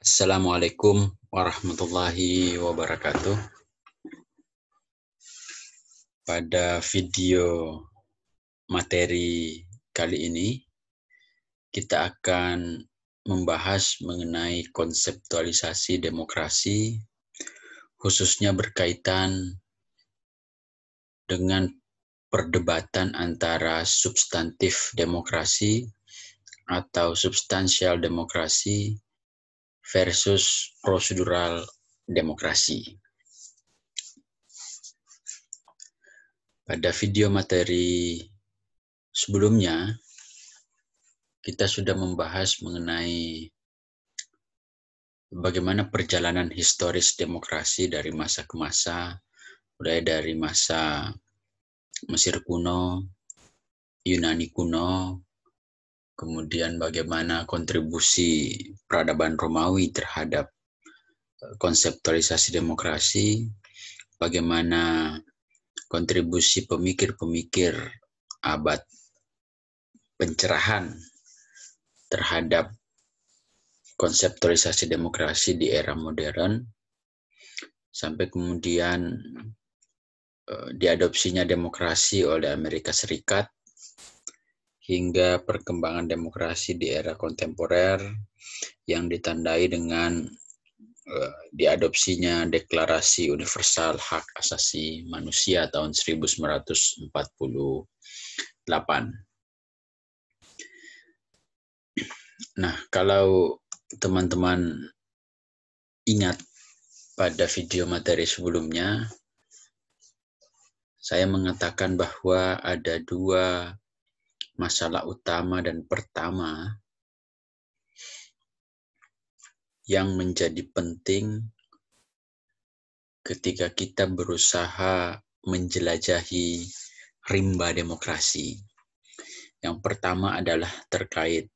Assalamualaikum warahmatullahi wabarakatuh. Pada video materi kali ini, kita akan membahas mengenai konseptualisasi demokrasi, khususnya berkaitan dengan perdebatan antara substantif demokrasi atau substansial demokrasi versus prosedural demokrasi. Pada video materi sebelumnya, kita sudah membahas mengenai bagaimana perjalanan historis demokrasi dari masa ke masa, mulai dari masa Mesir kuno, Yunani kuno, kemudian bagaimana kontribusi peradaban Romawi terhadap konseptualisasi demokrasi, bagaimana kontribusi pemikir-pemikir abad pencerahan terhadap konseptualisasi demokrasi di era modern, sampai kemudian diadopsinya demokrasi oleh Amerika Serikat, hingga perkembangan demokrasi di era kontemporer yang ditandai dengan diadopsinya Deklarasi Universal Hak Asasi Manusia tahun 1948. Nah, kalau teman-teman ingat pada video materi sebelumnya, saya mengatakan bahwa ada dua masalah utama dan pertama yang menjadi penting ketika kita berusaha menjelajahi rimba demokrasi. Yang pertama adalah terkait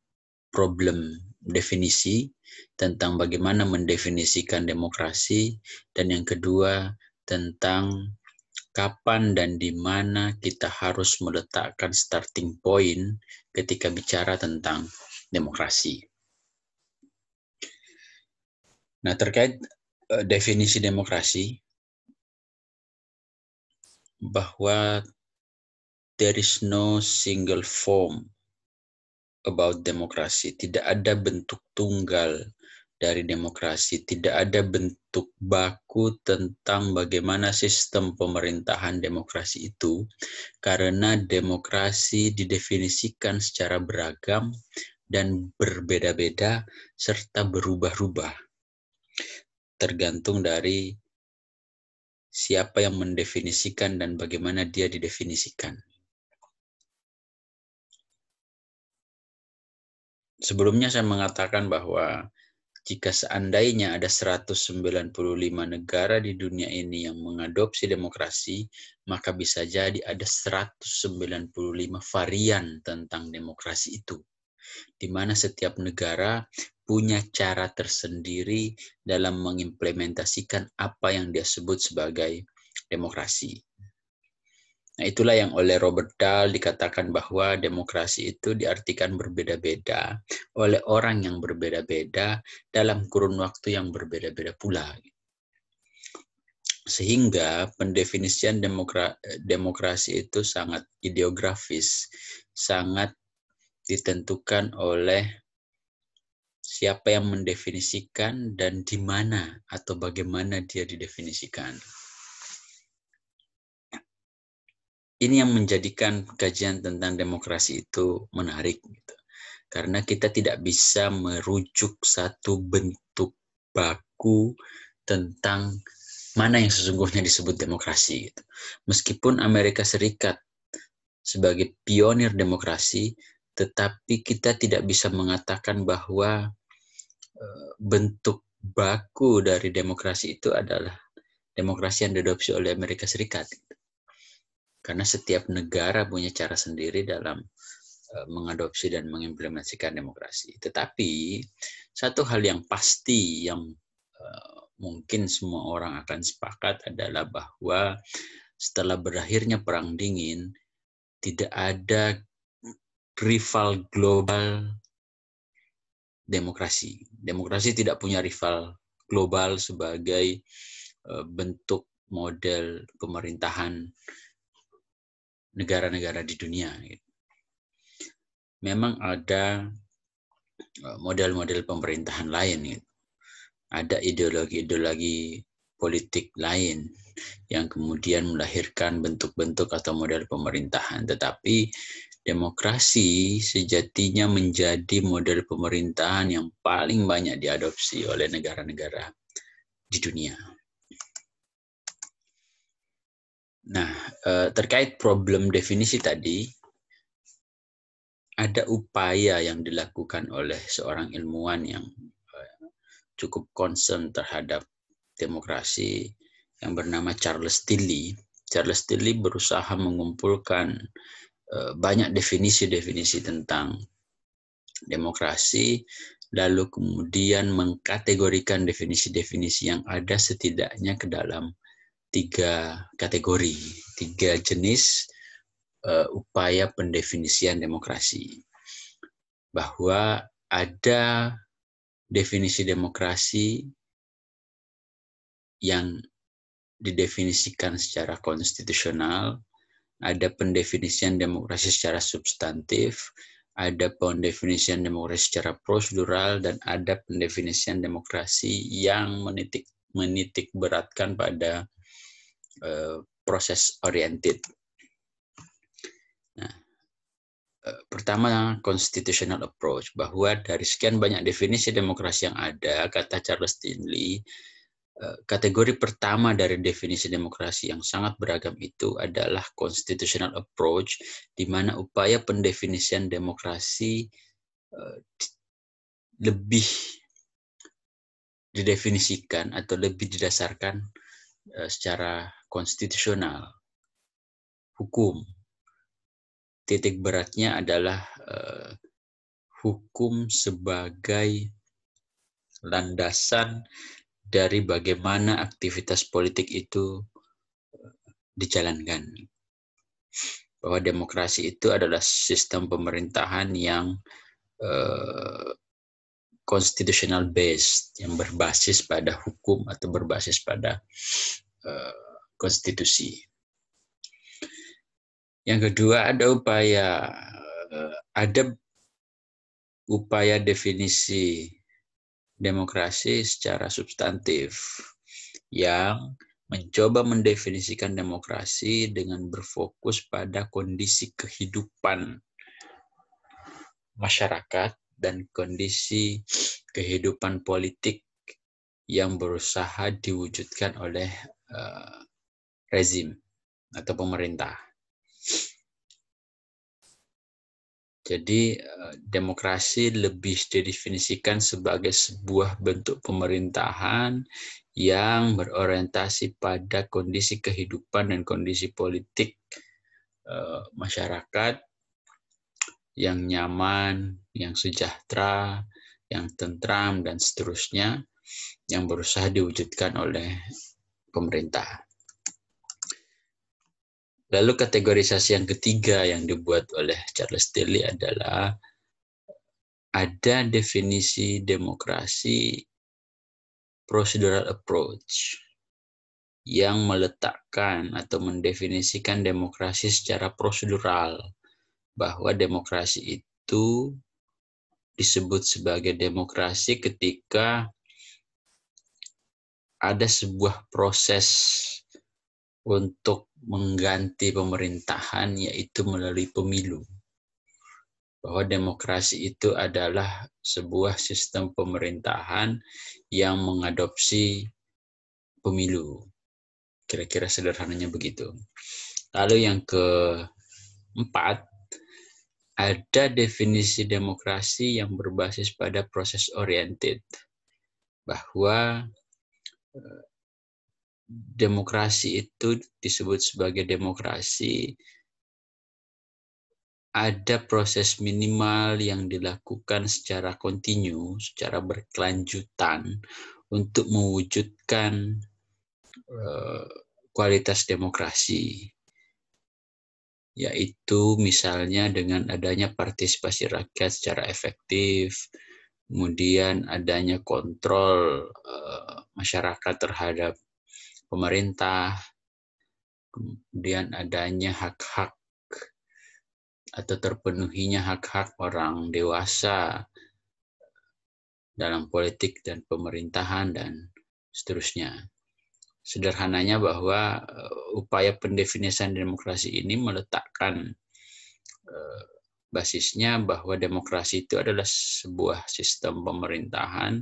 problem definisi, tentang bagaimana mendefinisikan demokrasi, dan yang kedua tentang kapan dan di mana kita harus meletakkan starting point ketika bicara tentang demokrasi. Nah, terkait definisi demokrasi, bahwa there is no single form about demokrasi, tidak ada bentuk tunggal dari demokrasi, tidak ada bentuk baku tentang bagaimana sistem pemerintahan demokrasi itu, karena demokrasi didefinisikan secara beragam dan berbeda-beda serta berubah-ubah, tergantung dari siapa yang mendefinisikan dan bagaimana dia didefinisikan. Sebelumnya saya mengatakan bahwa jika seandainya ada 195 negara di dunia ini yang mengadopsi demokrasi, maka bisa jadi ada 195 varian tentang demokrasi itu, di mana setiap negara punya cara tersendiri dalam mengimplementasikan apa yang dia sebut sebagai demokrasi. Nah, itulah yang oleh Robert Dahl dikatakan bahwa demokrasi itu diartikan berbeda-beda oleh orang yang berbeda-beda dalam kurun waktu yang berbeda-beda pula. Sehingga pendefinisian demokrasi itu sangat ideografis, sangat ditentukan oleh siapa yang mendefinisikan dan di mana atau bagaimana dia didefinisikan. Ini yang menjadikan kajian tentang demokrasi itu menarik, gitu. Karena kita tidak bisa merujuk satu bentuk baku tentang mana yang sesungguhnya disebut demokrasi, gitu. Meskipun Amerika Serikat sebagai pionir demokrasi, tetapi kita tidak bisa mengatakan bahwa bentuk baku dari demokrasi itu adalah demokrasi yang diadopsi oleh Amerika Serikat. Karena setiap negara punya cara sendiri dalam mengadopsi dan mengimplementasikan demokrasi. Tetapi satu hal yang pasti yang mungkin semua orang akan sepakat adalah bahwa setelah berakhirnya Perang Dingin, tidak ada rival global demokrasi. Demokrasi tidak punya rival global sebagai bentuk model pemerintahan negara-negara di dunia. Memang ada model-model pemerintahan lain, ada ideologi-ideologi politik lain yang kemudian melahirkan bentuk-bentuk atau model pemerintahan. Tetapi demokrasi sejatinya menjadi model pemerintahan yang paling banyak diadopsi oleh negara-negara di dunia. Nah, terkait problem definisi tadi, ada upaya yang dilakukan oleh seorang ilmuwan yang cukup concern terhadap demokrasi yang bernama Charles Tilly. Charles Tilly berusaha mengumpulkan banyak definisi-definisi tentang demokrasi, lalu kemudian mengkategorikan definisi-definisi yang ada setidaknya ke dalam 3 kategori, 3 jenis upaya pendefinisian demokrasi. Bahwa ada definisi demokrasi yang didefinisikan secara konstitusional, ada pendefinisian demokrasi secara substantif, ada pendefinisian demokrasi secara prosedural, dan ada pendefinisian demokrasi yang menitik beratkan pada proses oriented. Nah, pertama, constitutional approach, bahwa dari sekian banyak definisi demokrasi yang ada, kata Charles Tilly, kategori pertama dari definisi demokrasi yang sangat beragam itu adalah constitutional approach, di mana upaya pendefinisian demokrasi lebih didefinisikan atau lebih didasarkan secara konstitusional, hukum. Titik beratnya adalah hukum sebagai landasan dari bagaimana aktivitas politik itu dijalankan. Bahwa demokrasi itu adalah sistem pemerintahan yang constitutional based, yang berbasis pada hukum atau berbasis pada konstitusi. Yang kedua, ada upaya definisi demokrasi secara substantif yang mencoba mendefinisikan demokrasi dengan berfokus pada kondisi kehidupan masyarakat dan kondisi kehidupan politik yang berusaha diwujudkan oleh rezim atau pemerintah. Jadi demokrasi lebih didefinisikan sebagai sebuah bentuk pemerintahan yang berorientasi pada kondisi kehidupan dan kondisi politik masyarakat yang nyaman, yang sejahtera, yang tentram, dan seterusnya, yang berusaha diwujudkan oleh pemerintah. Lalu kategorisasi yang ketiga yang dibuat oleh Charles Tilly adalah ada definisi demokrasi procedural approach yang meletakkan atau mendefinisikan demokrasi secara prosedural, bahwa demokrasi itu disebut sebagai demokrasi ketika ada sebuah proses untuk mengganti pemerintahan, yaitu melalui pemilu. Bahwa demokrasi itu adalah sebuah sistem pemerintahan yang mengadopsi pemilu. Kira-kira sederhananya begitu. Lalu yang keempat, ada definisi demokrasi yang berbasis pada proses oriented. Bahwa demokrasi itu disebut sebagai demokrasi, ada proses minimal yang dilakukan secara kontinu, secara berkelanjutan untuk mewujudkan kualitas demokrasi. Yaitu misalnya dengan adanya partisipasi rakyat secara efektif, kemudian adanya kontrol masyarakat terhadap pemerintah, kemudian adanya hak-hak atau terpenuhinya hak-hak orang dewasa dalam politik dan pemerintahan dan seterusnya. Sederhananya bahwa upaya pendefinisian demokrasi ini meletakkan basisnya bahwa demokrasi itu adalah sebuah sistem pemerintahan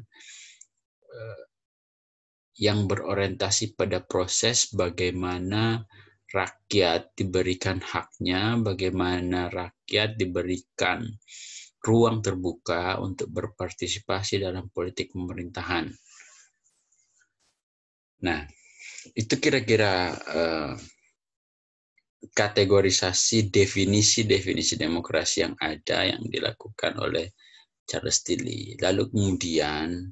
yang berorientasi pada proses bagaimana rakyat diberikan haknya, bagaimana rakyat diberikan ruang terbuka untuk berpartisipasi dalam politik pemerintahan. Nah, itu kira-kira kategorisasi definisi demokrasi yang ada yang dilakukan oleh Charles Tilly. Lalu kemudian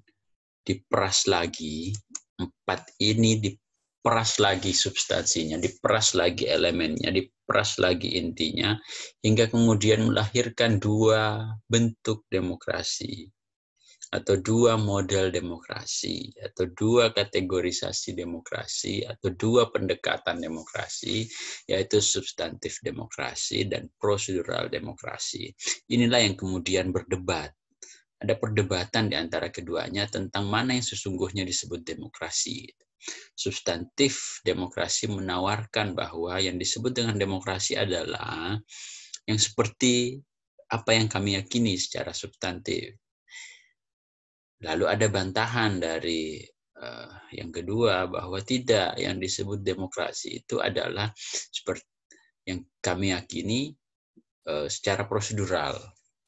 diperas lagi, 4 ini diperas lagi substansinya, diperas lagi elemennya, diperas lagi intinya, hingga kemudian melahirkan 2 bentuk demokrasi, atau 2 model demokrasi, atau 2 kategorisasi demokrasi, atau 2 pendekatan demokrasi, yaitu substantif demokrasi dan prosedural demokrasi. Inilah yang kemudian berdebat. Ada perdebatan di antara keduanya tentang mana yang sesungguhnya disebut demokrasi. Substantif demokrasi menawarkan bahwa yang disebut dengan demokrasi adalah yang seperti apa yang kami yakini secara substantif. Lalu ada bantahan dari yang kedua bahwa tidak, yang disebut demokrasi itu adalah seperti yang kami yakini secara prosedural.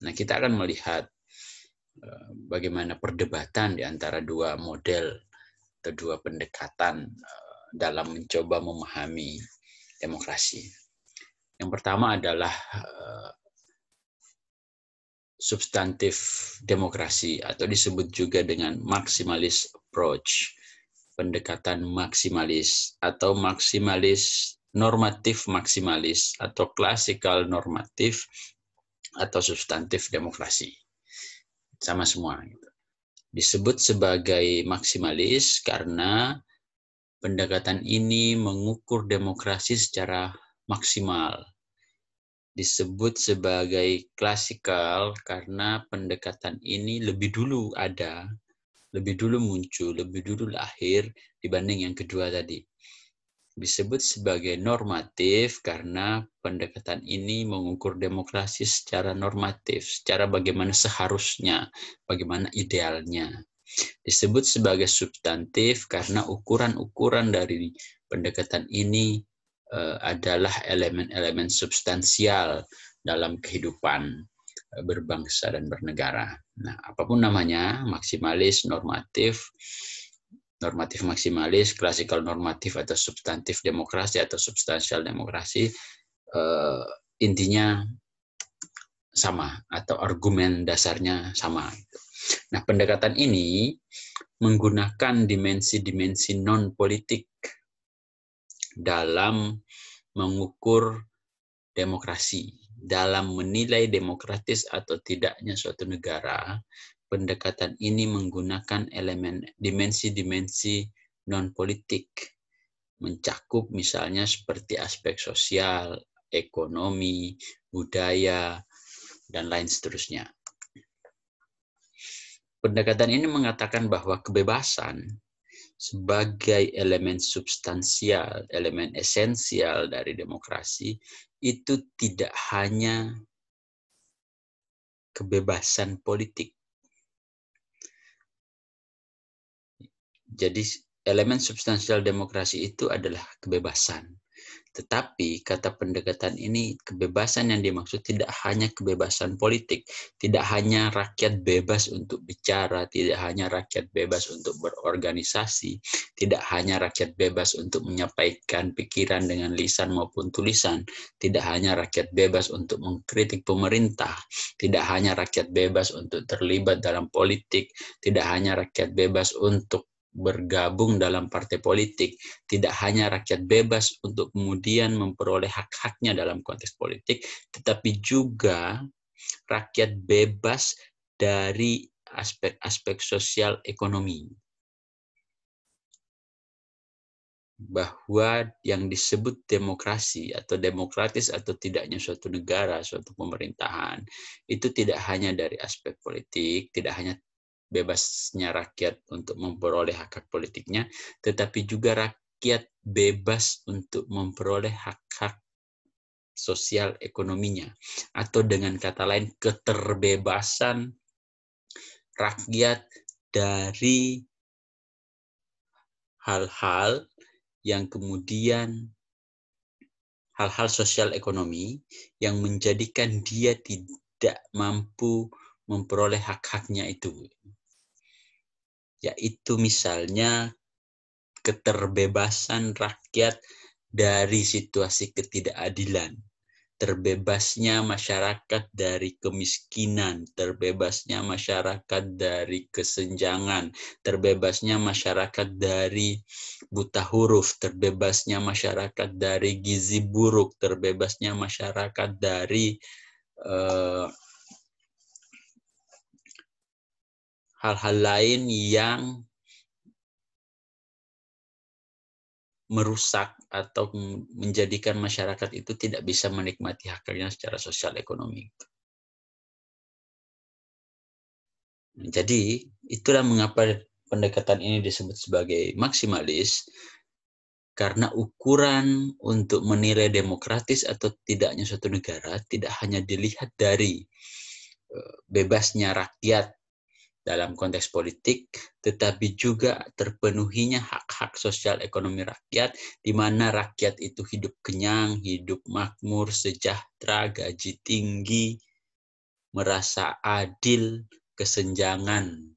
Nah, kita akan melihat bagaimana perdebatan di antara 2 model atau 2 pendekatan dalam mencoba memahami demokrasi. Yang pertama adalah substantif demokrasi atau disebut juga dengan maximalist approach, pendekatan maksimalis atau maksimalis normatif maksimalis atau klasikal normatif atau substantif demokrasi. Sama semua. Disebut sebagai maksimalis karena pendekatan ini mengukur demokrasi secara maksimal. Disebut sebagai klasikal karena pendekatan ini lebih dulu ada, lebih dulu muncul, lebih dulu lahir dibanding yang kedua tadi. Disebut sebagai normatif karena pendekatan ini mengukur demokrasi secara normatif, secara bagaimana seharusnya, bagaimana idealnya. Disebut sebagai substantif karena ukuran-ukuran dari pendekatan ini adalah elemen-elemen substansial dalam kehidupan berbangsa dan bernegara. Nah, apapun namanya, maksimalis, normatif maksimalis, klasikal normatif atau substantif demokrasi atau substansial demokrasi, intinya sama atau argumen dasarnya sama. Nah, pendekatan ini menggunakan dimensi-dimensi non-politik dalam mengukur demokrasi, dalam menilai demokratis atau tidaknya suatu negara. Pendekatan ini menggunakan elemen dimensi-dimensi non-politik, mencakup misalnya seperti aspek sosial, ekonomi, budaya, dan lain seterusnya. Pendekatan ini mengatakan bahwa kebebasan sebagai elemen substansial, elemen esensial dari demokrasi, itu tidak hanya kebebasan politik. Jadi elemen substansial demokrasi itu adalah kebebasan. Tetapi kata pendekatan ini, kebebasan yang dimaksud tidak hanya kebebasan politik, tidak hanya rakyat bebas untuk bicara, tidak hanya rakyat bebas untuk berorganisasi, tidak hanya rakyat bebas untuk menyampaikan pikiran dengan lisan maupun tulisan, tidak hanya rakyat bebas untuk mengkritik pemerintah, tidak hanya rakyat bebas untuk terlibat dalam politik, tidak hanya rakyat bebas untuk bergabung dalam partai politik, tidak hanya rakyat bebas untuk kemudian memperoleh hak-haknya dalam konteks politik, tetapi juga rakyat bebas dari aspek-aspek sosial ekonomi. Bahwa yang disebut demokrasi atau demokratis atau tidaknya suatu negara, suatu pemerintahan, itu tidak hanya dari aspek politik, tidak hanya bebasnya rakyat untuk memperoleh hak-hak politiknya, tetapi juga rakyat bebas untuk memperoleh hak-hak sosial ekonominya. Atau dengan kata lain, keterbebasan rakyat dari hal-hal yang kemudian hal-hal sosial ekonomi yang menjadikan dia tidak mampu memperoleh hak-haknya itu. Yaitu misalnya keterbebasan rakyat dari situasi ketidakadilan, terbebasnya masyarakat dari kemiskinan, terbebasnya masyarakat dari kesenjangan, terbebasnya masyarakat dari buta huruf, terbebasnya masyarakat dari gizi buruk, terbebasnya masyarakat dari hal-hal lain yang merusak atau menjadikan masyarakat itu tidak bisa menikmati haknya secara sosial ekonomi. Jadi itulah mengapa pendekatan ini disebut sebagai maksimalis, karena ukuran untuk menilai demokratis atau tidaknya suatu negara tidak hanya dilihat dari bebasnya rakyat dalam konteks politik, tetapi juga terpenuhinya hak-hak sosial ekonomi rakyat, di mana rakyat itu hidup kenyang, hidup makmur, sejahtera, gaji tinggi, merasa adil, kesenjangan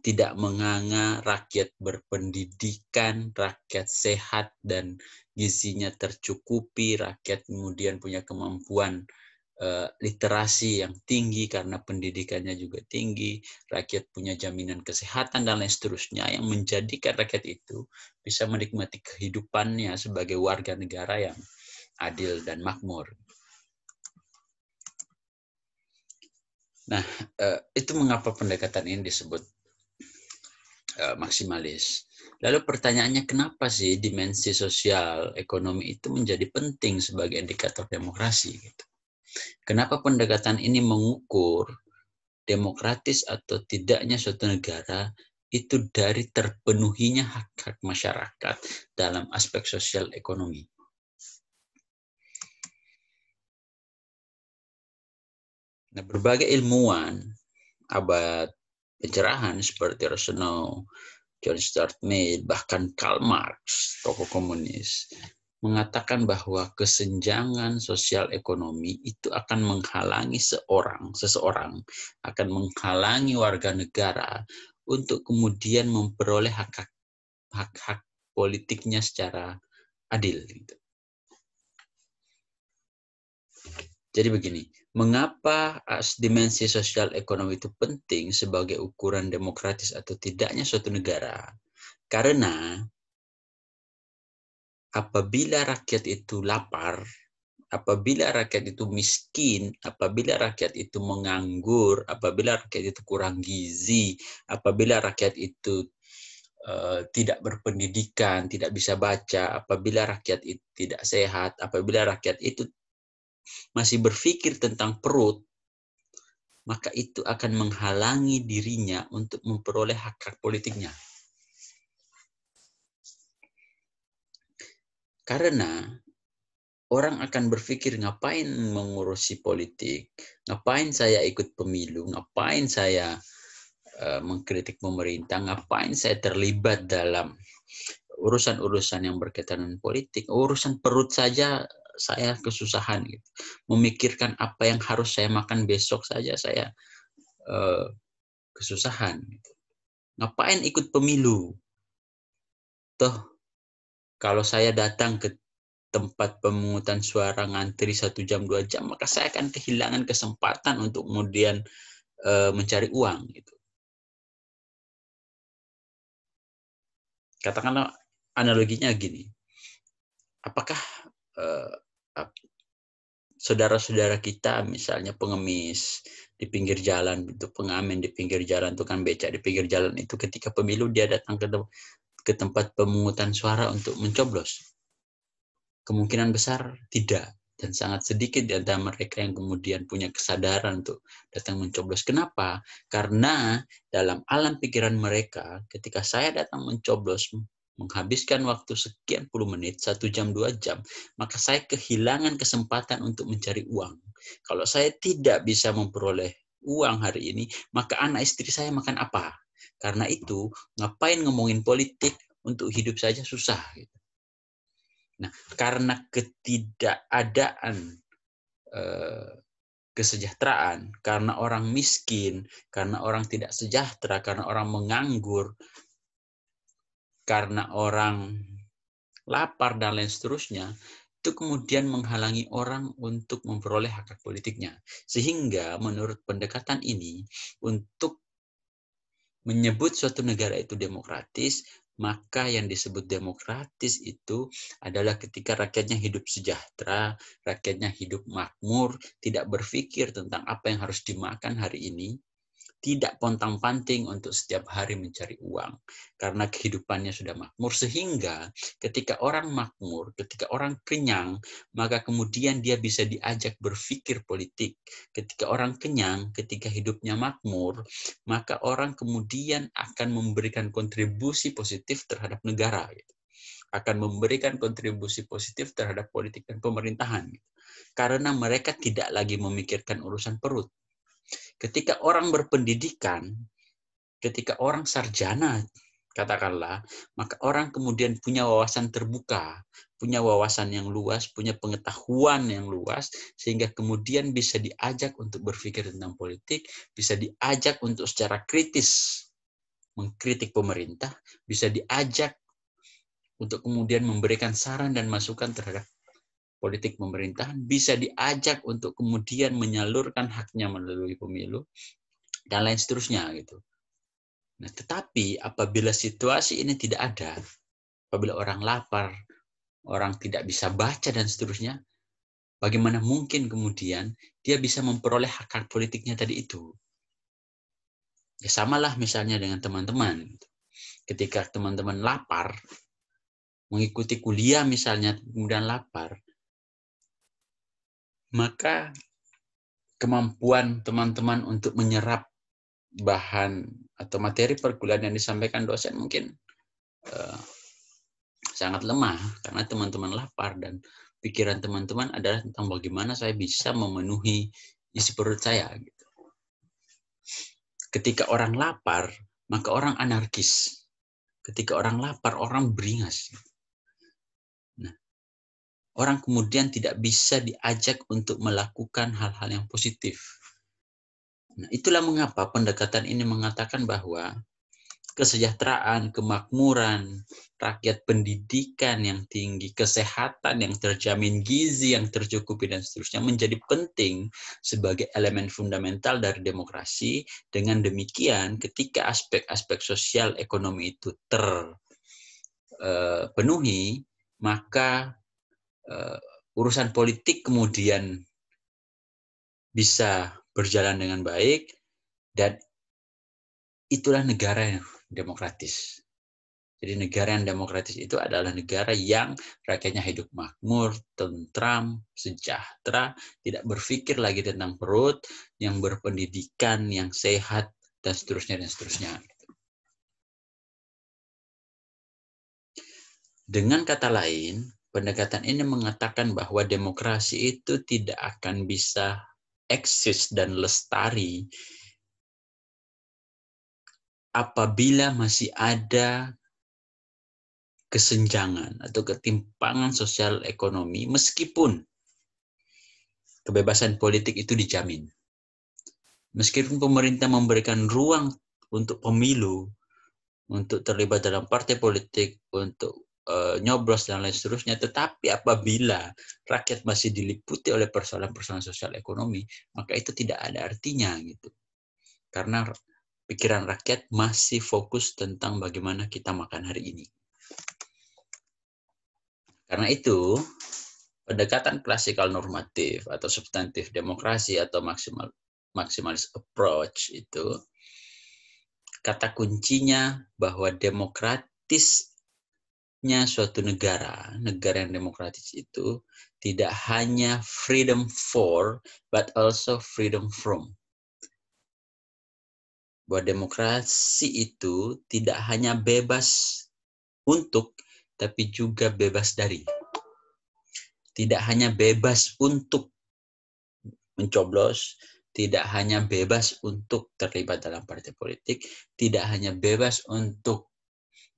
tidak menganga, rakyat berpendidikan, rakyat sehat dan gizinya tercukupi, rakyat kemudian punya kemampuan literasi yang tinggi karena pendidikannya juga tinggi, rakyat punya jaminan kesehatan dan lain seterusnya, yang menjadikan rakyat itu bisa menikmati kehidupannya sebagai warga negara yang adil dan makmur. Nah, itu mengapa pendekatan ini disebut maksimalis. Lalu pertanyaannya, kenapa sih dimensi sosial ekonomi itu menjadi penting sebagai indikator demokrasi? Gitu. Kenapa pendekatan ini mengukur demokratis atau tidaknya suatu negara itu dari terpenuhinya hak-hak masyarakat dalam aspek sosial ekonomi? Nah, berbagai ilmuwan abad pencerahan seperti Rousseau, John Stuart Mill, bahkan Karl Marx, tokoh komunis, mengatakan bahwa kesenjangan sosial ekonomi itu akan menghalangi seseorang akan menghalangi warga negara untuk kemudian memperoleh hak-hak politiknya secara adil. Jadi begini, mengapa dimensi sosial ekonomi itu penting sebagai ukuran demokratis atau tidaknya suatu negara? Karena apabila rakyat itu lapar, apabila rakyat itu miskin, apabila rakyat itu menganggur, apabila rakyat itu kurang gizi, apabila rakyat itu tidak berpendidikan, tidak bisa baca, apabila rakyat itu tidak sehat, apabila rakyat itu masih berpikir tentang perut, maka itu akan menghalangi dirinya untuk memperoleh hak-hak politiknya. Karena orang akan berpikir, ngapain mengurusi politik, ngapain saya ikut pemilu, ngapain saya mengkritik pemerintah, ngapain saya terlibat dalam urusan-urusan yang berkaitan dengan politik, urusan perut saja saya kesusahan gitu. Memikirkan apa yang harus saya makan besok saja saya kesusahan gitu. Ngapain ikut pemilu? Toh kalau saya datang ke tempat pemungutan suara ngantri 1 jam 2 jam, maka saya akan kehilangan kesempatan untuk kemudian mencari uang gitu. Katakanlah analoginya gini. Apakah saudara-saudara kita misalnya pengemis di pinggir jalan, itu pengamen di pinggir jalan, tukang becak di pinggir jalan itu ketika pemilu dia datang ke tempat pemungutan suara untuk mencoblos? Kemungkinan besar tidak. Dan sangat sedikit di antara mereka yang kemudian punya kesadaran untuk datang mencoblos. Kenapa? Karena dalam alam pikiran mereka, ketika saya datang mencoblos, menghabiskan waktu sekian puluh menit, 1 jam, 2 jam, maka saya kehilangan kesempatan untuk mencari uang. Kalau saya tidak bisa memperoleh uang hari ini, maka anak istri saya makan apa? Karena itu, ngapain ngomongin politik, untuk hidup saja susah. Nah, karena ketidakadaan kesejahteraan, karena orang miskin, karena orang tidak sejahtera, karena orang menganggur, karena orang lapar, dan lain seterusnya, itu kemudian menghalangi orang untuk memperoleh hak politiknya. Sehingga menurut pendekatan ini, untuk menyebut suatu negara itu demokratis, maka yang disebut demokratis itu adalah ketika rakyatnya hidup sejahtera, rakyatnya hidup makmur, tidak berpikir tentang apa yang harus dimakan hari ini, tidak pontang-panting untuk setiap hari mencari uang. Karena kehidupannya sudah makmur, sehingga ketika orang makmur, ketika orang kenyang, maka kemudian dia bisa diajak berpikir politik. Ketika orang kenyang, ketika hidupnya makmur, maka orang kemudian akan memberikan kontribusi positif terhadap negara. Akan memberikan kontribusi positif terhadap politik dan pemerintahan. Karena mereka tidak lagi memikirkan urusan perut. Ketika orang berpendidikan, ketika orang sarjana, katakanlah, maka orang kemudian punya wawasan terbuka, punya wawasan yang luas, punya pengetahuan yang luas, sehingga kemudian bisa diajak untuk berpikir tentang politik, bisa diajak untuk secara kritis mengkritik pemerintah, bisa diajak untuk kemudian memberikan saran dan masukan terhadap politik pemerintahan, bisa diajak untuk kemudian menyalurkan haknya melalui pemilu, dan lain seterusnya gitu. Nah, tetapi apabila situasi ini tidak ada, apabila orang lapar, orang tidak bisa baca dan seterusnya, bagaimana mungkin kemudian dia bisa memperoleh hak politiknya tadi itu? Ya samalah misalnya dengan teman-teman. Ketika teman-teman lapar, mengikuti kuliah misalnya, kemudian lapar, maka kemampuan teman-teman untuk menyerap bahan atau materi perkuliahan yang disampaikan dosen mungkin sangat lemah karena teman-teman lapar, dan pikiran teman-teman adalah tentang bagaimana saya bisa memenuhi isi perut saya. Ketika orang lapar, maka orang anarkis. Ketika orang lapar, orang beringas. Nah, orang kemudian tidak bisa diajak untuk melakukan hal-hal yang positif. Nah, itulah mengapa pendekatan ini mengatakan bahwa kesejahteraan, kemakmuran, rakyat pendidikan yang tinggi, kesehatan yang terjamin, gizi yang tercukupi, dan seterusnya menjadi penting sebagai elemen fundamental dari demokrasi. Dengan demikian, ketika aspek-aspek sosial ekonomi itu terpenuhi, maka urusan politik kemudian bisa berjalan dengan baik, dan itulah negara yang demokratis. Jadi negara yang demokratis itu adalah negara yang rakyatnya hidup makmur, tentram, sejahtera, tidak berpikir lagi tentang perut, yang berpendidikan, yang sehat, dan seterusnya, dan seterusnya. Dengan kata lain, pendekatan ini mengatakan bahwa demokrasi itu tidak akan bisa eksis dan lestari apabila masih ada kesenjangan atau ketimpangan sosial ekonomi, meskipun kebebasan politik itu dijamin. Meskipun pemerintah memberikan ruang untuk pemilu, untuk terlibat dalam partai politik, untuk nyoblos dan lain seterusnya, tetapi apabila rakyat masih diliputi oleh persoalan-persoalan sosial ekonomi, maka itu tidak ada artinya gitu. Karena pikiran rakyat masih fokus tentang bagaimana kita makan hari ini. Karena itu, pendekatan klasikal normatif atau substantif demokrasi atau maksimal maximalist approach itu, kata kuncinya bahwa demokratisnya suatu negara yang demokratis itu tidak hanya freedom for, but also freedom from. Bahwa demokrasi itu tidak hanya bebas untuk, tapi juga bebas dari. Tidak hanya bebas untuk mencoblos, tidak hanya bebas untuk terlibat dalam partai politik, tidak hanya bebas untuk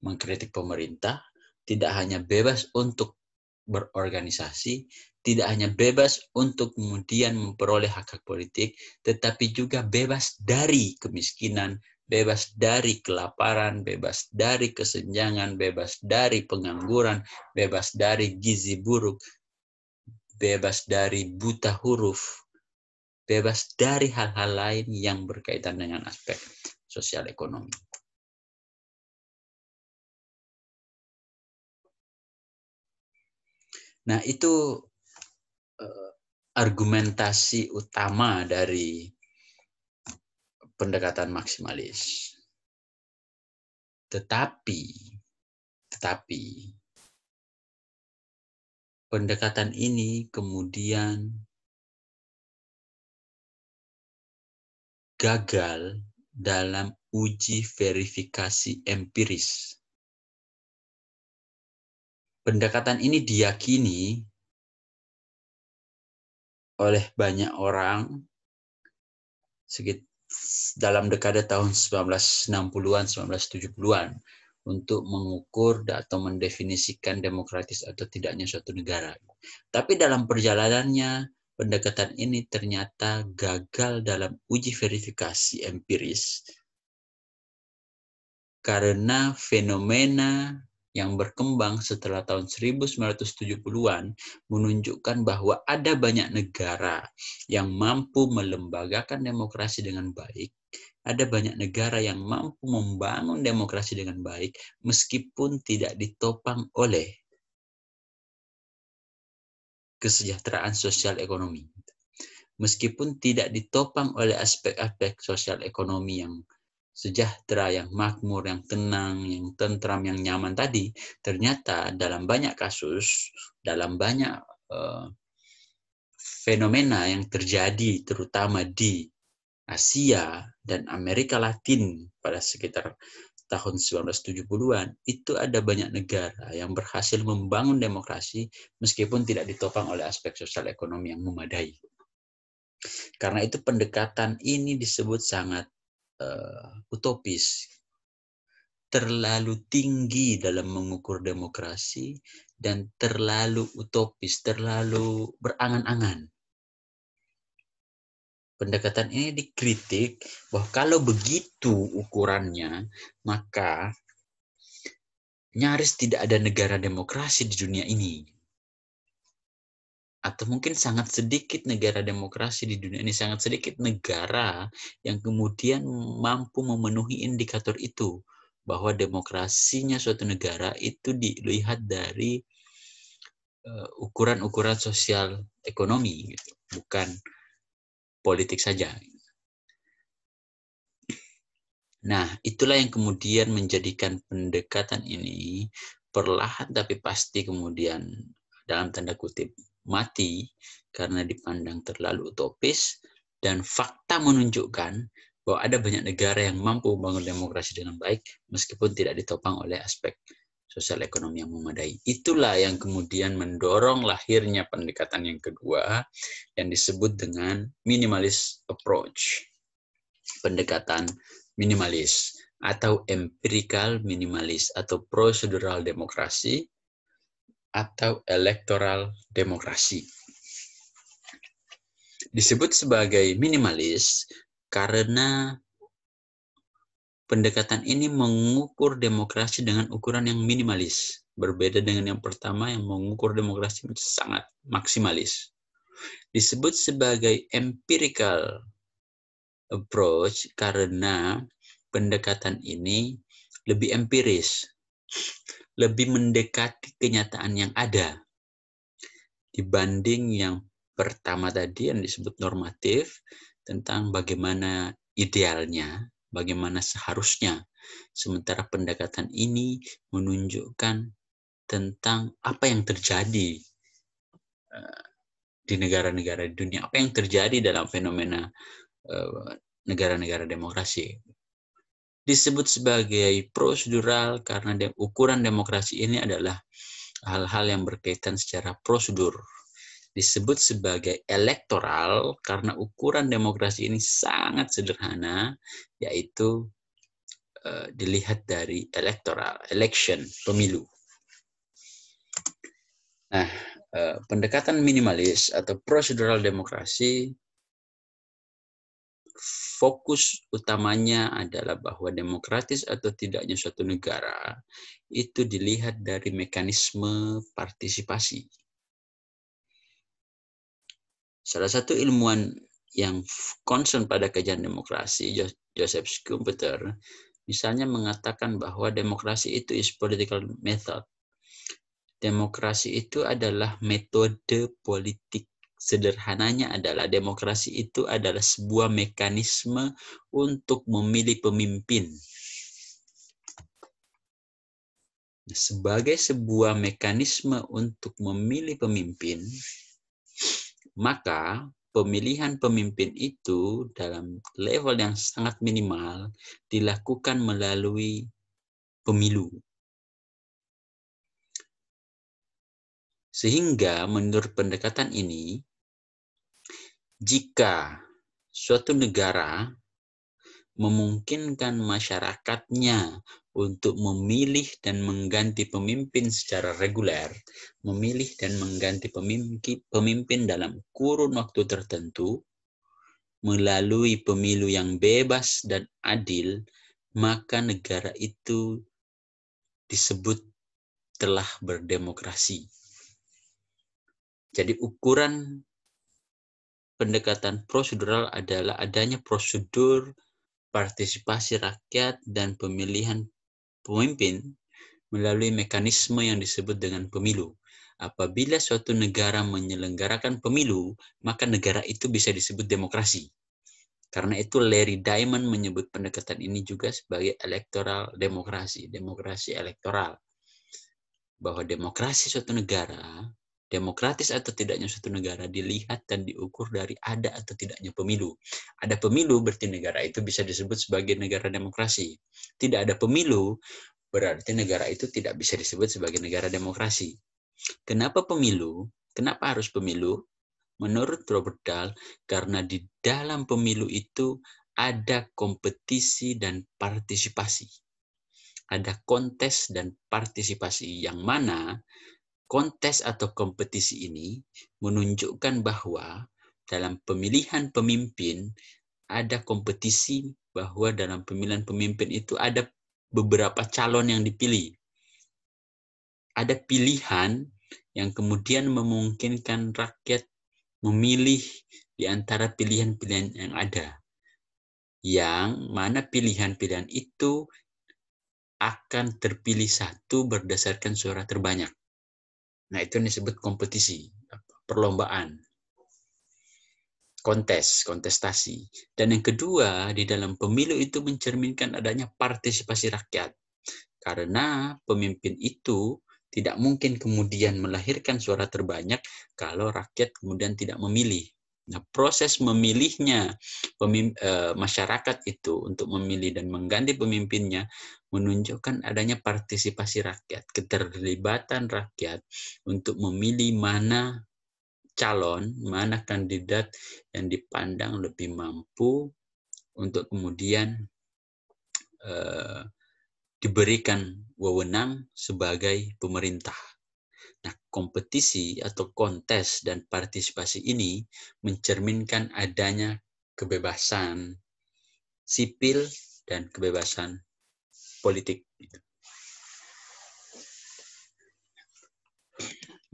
mengkritik pemerintah, tidak hanya bebas untuk berorganisasi, tidak hanya bebas untuk kemudian memperoleh hak-hak politik, tetapi juga bebas dari kemiskinan, bebas dari kelaparan, bebas dari kesenjangan, bebas dari pengangguran, bebas dari gizi buruk, bebas dari buta huruf, bebas dari hal-hal lain yang berkaitan dengan aspek sosial ekonomi. Nah, itu argumentasi utama dari pendekatan maksimalis. Tetapi pendekatan ini kemudian gagal dalam uji verifikasi empiris. Pendekatan ini diyakini oleh banyak orang dalam dekade tahun 1960-an, 1970-an untuk mengukur atau mendefinisikan demokratis atau tidaknya suatu negara. Tapi dalam perjalanannya, pendekatan ini ternyata gagal dalam uji verifikasi empiris karena fenomena yang berkembang setelah tahun 1970-an menunjukkan bahwa ada banyak negara yang mampu melembagakan demokrasi dengan baik, ada banyak negara yang mampu membangun demokrasi dengan baik meskipun tidak ditopang oleh kesejahteraan sosial ekonomi. Meskipun tidak ditopang oleh aspek-aspek sosial ekonomi yang sejahtera, yang makmur, yang tenang, yang tentram, yang nyaman tadi, ternyata dalam banyak kasus, dalam banyak fenomena yang terjadi terutama di Asia dan Amerika Latin pada sekitar tahun 1970-an, itu ada banyak negara yang berhasil membangun demokrasi meskipun tidak ditopang oleh aspek sosial ekonomi yang memadai. Karena itu pendekatan ini disebut sangat utopis, terlalu tinggi dalam mengukur demokrasi, dan terlalu utopis, terlalu berangan-angan. Pendekatan ini dikritik bahwa kalau begitu ukurannya, maka nyaris tidak ada negara demokrasi di dunia ini. Atau mungkin sangat sedikit negara demokrasi di dunia ini, sangat sedikit negara yang kemudian mampu memenuhi indikator itu, bahwa demokrasinya suatu negara itu dilihat dari ukuran-ukuran sosial ekonomi, gitu. Bukan politik saja. Nah, itulah yang kemudian menjadikan pendekatan ini perlahan tapi pasti kemudian dalam tanda kutip mati karena dipandang terlalu utopis, dan fakta menunjukkan bahwa ada banyak negara yang mampu membangun demokrasi dengan baik meskipun tidak ditopang oleh aspek sosial ekonomi yang memadai. Itulah yang kemudian mendorong lahirnya pendekatan yang kedua yang disebut dengan minimalist approach. Pendekatan minimalis atau empirical minimalis atau procedural demokrasi atau electoral demokrasi. Disebut sebagai minimalis karena pendekatan ini mengukur demokrasi dengan ukuran yang minimalis. Berbeda dengan yang pertama yang mengukur demokrasi sangat maksimalis. Disebut sebagai empirical approach karena pendekatan ini lebih empiris, lebih mendekati kenyataan yang ada dibanding yang pertama tadi yang disebut normatif, tentang bagaimana idealnya, bagaimana seharusnya. Sementara pendekatan ini menunjukkan tentang apa yang terjadi di negara-negara di dunia, apa yang terjadi dalam fenomena negara-negara demokrasi. Disebut sebagai prosedural karena ukuran demokrasi ini adalah hal-hal yang berkaitan secara prosedur. Disebut sebagai elektoral karena ukuran demokrasi ini sangat sederhana, yaitu dilihat dari elektoral, election, pemilu. Nah, pendekatan minimalis atau prosedural demokrasi fokus utamanya adalah bahwa demokratis atau tidaknya suatu negara itu dilihat dari mekanisme partisipasi. Salah satu ilmuwan yang concern pada kajian demokrasi, Joseph Schumpeter, misalnya mengatakan bahwa demokrasi itu is political method. Demokrasi itu adalah metode politik. Sederhananya adalah demokrasi itu adalah sebuah mekanisme untuk memilih pemimpin. Sebagai sebuah mekanisme untuk memilih pemimpin, maka pemilihan pemimpin itu dalam level yang sangat minimal dilakukan melalui pemilu. Sehingga menurut pendekatan ini, jika suatu negara memungkinkan masyarakatnya untuk memilih dan mengganti pemimpin secara reguler, memilih dan mengganti pemimpin dalam kurun waktu tertentu, melalui pemilu yang bebas dan adil, maka negara itu disebut telah berdemokrasi. Jadi ukuran pendekatan prosedural adalah adanya prosedur partisipasi rakyat dan pemilihan pemimpin melalui mekanisme yang disebut dengan pemilu. Apabila suatu negara menyelenggarakan pemilu, maka negara itu bisa disebut demokrasi. Karena itu Larry Diamond menyebut pendekatan ini juga sebagai electoral demokrasi, demokrasi elektoral. Bahwa demokrasi suatu negara, demokratis atau tidaknya suatu negara dilihat dan diukur dari ada atau tidaknya pemilu. Ada pemilu berarti negara itu bisa disebut sebagai negara demokrasi. Tidak ada pemilu berarti negara itu tidak bisa disebut sebagai negara demokrasi. Kenapa pemilu? Kenapa harus pemilu? Menurut Robert Dahl, karena di dalam pemilu itu ada kompetisi dan partisipasi. Ada kontes dan partisipasi yang mana kontes atau kompetisi ini menunjukkan bahwa dalam pemilihan pemimpin ada kompetisi, bahwa dalam pemilihan pemimpin itu ada beberapa calon yang dipilih. Ada pilihan yang kemudian memungkinkan rakyat memilih di antara pilihan-pilihan yang ada. Yang mana pilihan-pilihan itu akan terpilih satu berdasarkan suara terbanyak. Nah, itu disebut kompetisi, perlombaan, kontestasi. Dan yang kedua, di dalam pemilu itu mencerminkan adanya partisipasi rakyat. Karena pemimpin itu tidak mungkin kemudian melahirkan suara terbanyak kalau rakyat kemudian tidak memilih. Nah, proses memilihnya masyarakat itu untuk memilih dan mengganti pemimpinnya menunjukkan adanya partisipasi rakyat, keterlibatan rakyat untuk memilih mana calon, mana kandidat yang dipandang lebih mampu untuk kemudian diberikan wewenang sebagai pemerintah. Nah, kompetisi atau kontes dan partisipasi ini mencerminkan adanya kebebasan sipil dan kebebasan politik.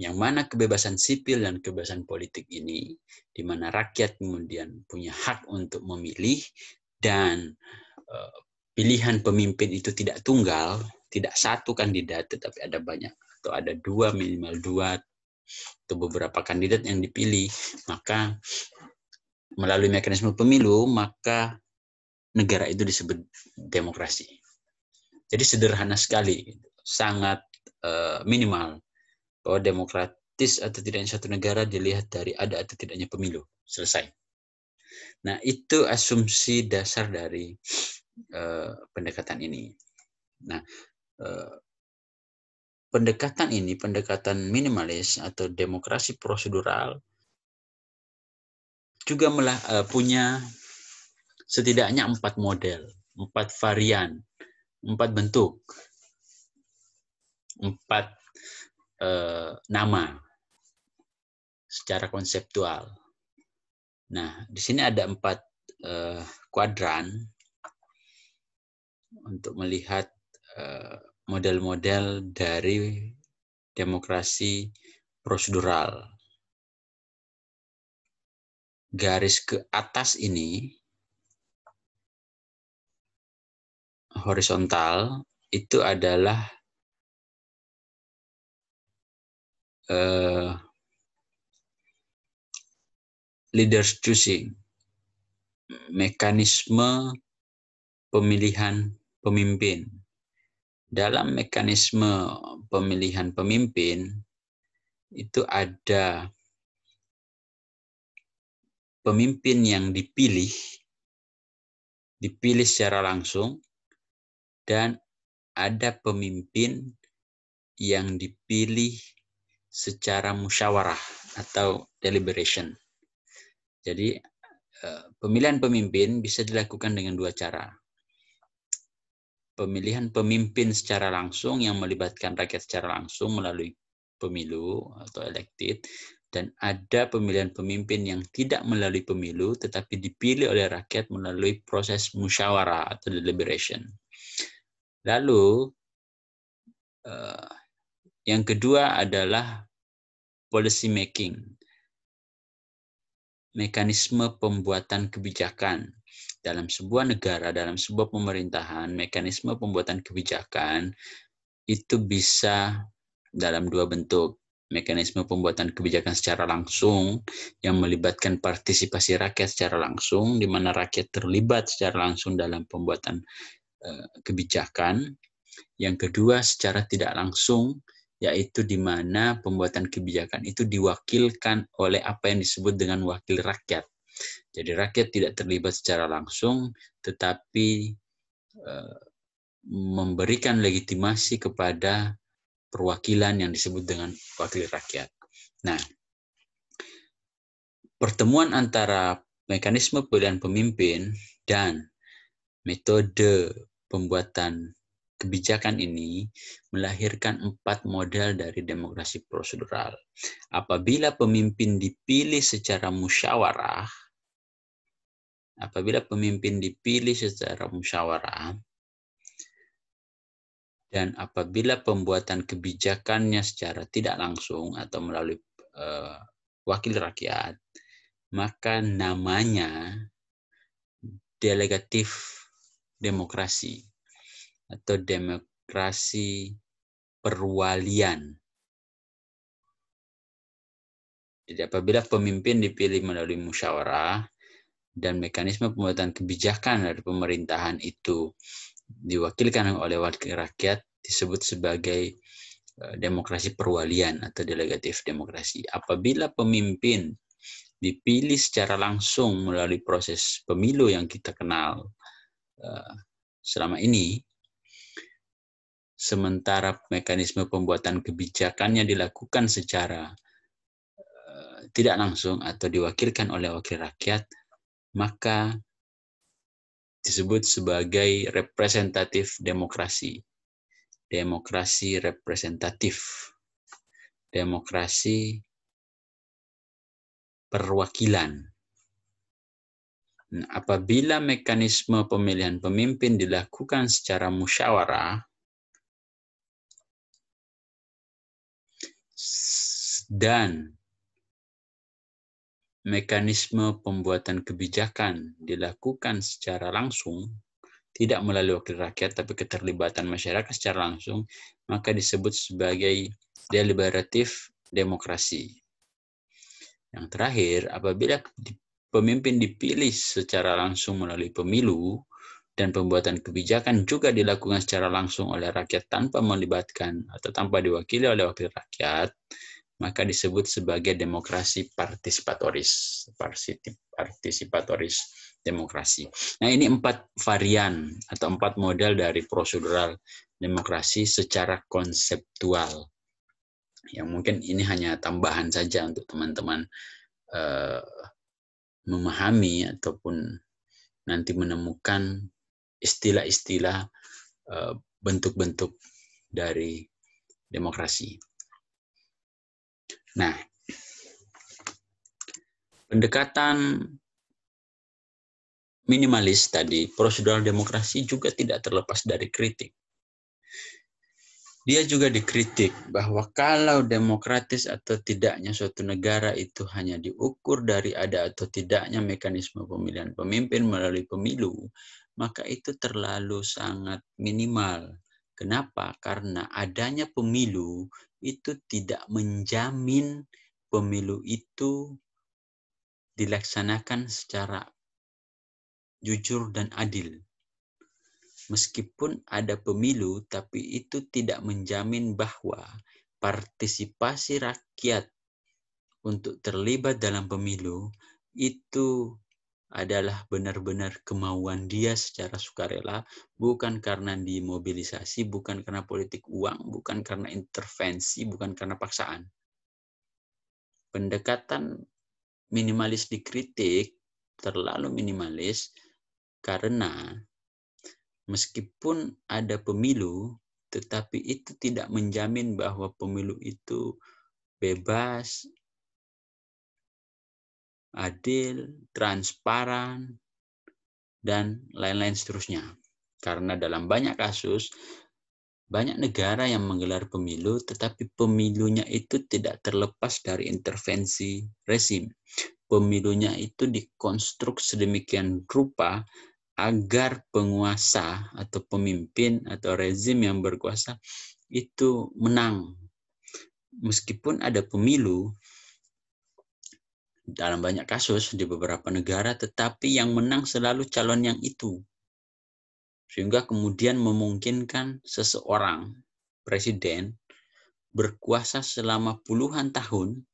Yang mana kebebasan sipil dan kebebasan politik ini, di mana rakyat kemudian punya hak untuk memilih dan pilihan pemimpin itu tidak tunggal, tidak satu kandidat, tetapi ada banyak atau ada dua, minimal dua atau beberapa kandidat yang dipilih, maka melalui mekanisme pemilu, maka negara itu disebut demokrasi. Jadi sederhana sekali, sangat minimal bahwa demokratis atau tidaknya suatu negara dilihat dari ada atau tidaknya pemilu. Selesai. Nah, itu asumsi dasar dari pendekatan ini. Nah, pendekatan ini, pendekatan minimalis atau demokrasi prosedural juga punya setidaknya 4 model, 4 varian, 4 bentuk, 4 nama secara konseptual. Nah, di sini ada 4 kuadran untuk melihat model-model dari demokrasi prosedural. Garis ke atas ini, horizontal, itu adalah leaders choosing, mekanisme pemilihan pemimpin. Dalam mekanisme pemilihan pemimpin, itu ada pemimpin yang dipilih secara langsung, dan ada pemimpin yang dipilih secara musyawarah atau deliberation. Jadi pemilihan pemimpin bisa dilakukan dengan 2 cara. Pemilihan pemimpin secara langsung yang melibatkan rakyat secara langsung melalui pemilu atau elected, dan ada pemilihan pemimpin yang tidak melalui pemilu tetapi dipilih oleh rakyat melalui proses musyawarah atau deliberation. Lalu yang kedua adalah policy making, mekanisme pembuatan kebijakan. Dalam sebuah negara, dalam sebuah pemerintahan, mekanisme pembuatan kebijakan itu bisa dalam 2 bentuk. Mekanisme pembuatan kebijakan secara langsung yang melibatkan partisipasi rakyat secara langsung, di mana rakyat terlibat secara langsung dalam pembuatan kebijakan. Yang kedua secara tidak langsung, yaitu di mana pembuatan kebijakan itu diwakilkan oleh apa yang disebut dengan wakil rakyat. Jadi rakyat tidak terlibat secara langsung, tetapi memberikan legitimasi kepada perwakilan yang disebut dengan wakil rakyat. Nah, pertemuan antara mekanisme pemilihan pemimpin dan metode pembuatan kebijakan ini melahirkan 4 model dari demokrasi prosedural. Apabila pemimpin dipilih secara musyawarah, dan apabila pembuatan kebijakannya secara tidak langsung atau melalui wakil rakyat, maka namanya delegatif demokrasi atau demokrasi perwalian. Jadi apabila pemimpin dipilih melalui musyawarah dan mekanisme pembuatan kebijakan dari pemerintahan itu diwakilkan oleh wakil rakyat, disebut sebagai demokrasi perwalian atau delegatif demokrasi. Apabila pemimpin dipilih secara langsung melalui proses pemilu yang kita kenal selama ini, sementara mekanisme pembuatan kebijakannya dilakukan secara tidak langsung atau diwakilkan oleh wakil rakyat, maka disebut sebagai representatif demokrasi. Demokrasi representatif. Demokrasi perwakilan. Nah, apabila mekanisme pemilihan pemimpin dilakukan secara musyawarah dan mekanisme pembuatan kebijakan dilakukan secara langsung, tidak melalui wakil rakyat, tapi keterlibatan masyarakat secara langsung, maka disebut sebagai deliberatif demokrasi. Yang terakhir, apabila pemimpin dipilih secara langsung melalui pemilu, dan pembuatan kebijakan juga dilakukan secara langsung oleh rakyat tanpa melibatkan atau tanpa diwakili oleh wakil rakyat, maka disebut sebagai demokrasi partisipatoris. Partisipatoris demokrasi. Nah, ini 4 varian atau 4 model dari prosedural demokrasi secara konseptual. Yang mungkin ini hanya tambahan saja untuk teman-teman memahami ataupun nanti menemukan istilah-istilah bentuk-bentuk dari demokrasi. Nah, pendekatan minimalis tadi, prosedural demokrasi juga tidak terlepas dari kritik. Dia juga dikritik bahwa kalau demokratis atau tidaknya suatu negara itu hanya diukur dari ada atau tidaknya mekanisme pemilihan pemimpin melalui pemilu, maka itu terlalu sangat minimal. Kenapa? Karena adanya pemilu itu tidak menjamin pemilu itu dilaksanakan secara jujur dan adil. Meskipun ada pemilu, tapi itu tidak menjamin bahwa partisipasi rakyat untuk terlibat dalam pemilu itu adalah benar-benar kemauan dia secara sukarela, bukan karena dimobilisasi, bukan karena politik uang, bukan karena intervensi, bukan karena paksaan. Pendekatan minimalis dikritik terlalu minimalis karena meskipun ada pemilu, tetapi itu tidak menjamin bahwa pemilu itu bebas, adil, transparan, dan lain-lain seterusnya. Karena dalam banyak kasus, banyak negara yang menggelar pemilu, tetapi pemilunya itu tidak terlepas dari intervensi rezim. Pemilunya itu dikonstruk sedemikian rupa agar penguasa atau pemimpin atau rezim yang berkuasa itu menang. Meskipun ada pemilu dalam banyak kasus di beberapa negara, tetapi yang menang selalu calon yang itu. Sehingga kemudian memungkinkan seseorang, presiden, berkuasa selama puluhan tahun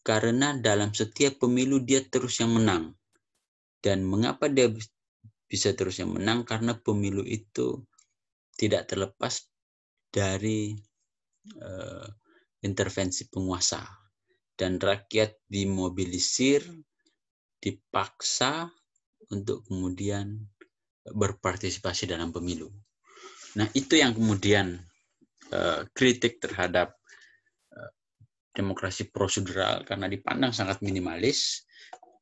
karena dalam setiap pemilu dia terus yang menang. Dan mengapa dia bisa terus yang menang? Karena pemilu itu tidak terlepas dari intervensi penguasa. Dan rakyat dimobilisir, dipaksa untuk kemudian berpartisipasi dalam pemilu. Nah, itu yang kemudian kritik terhadap demokrasi prosedural karena dipandang sangat minimalis,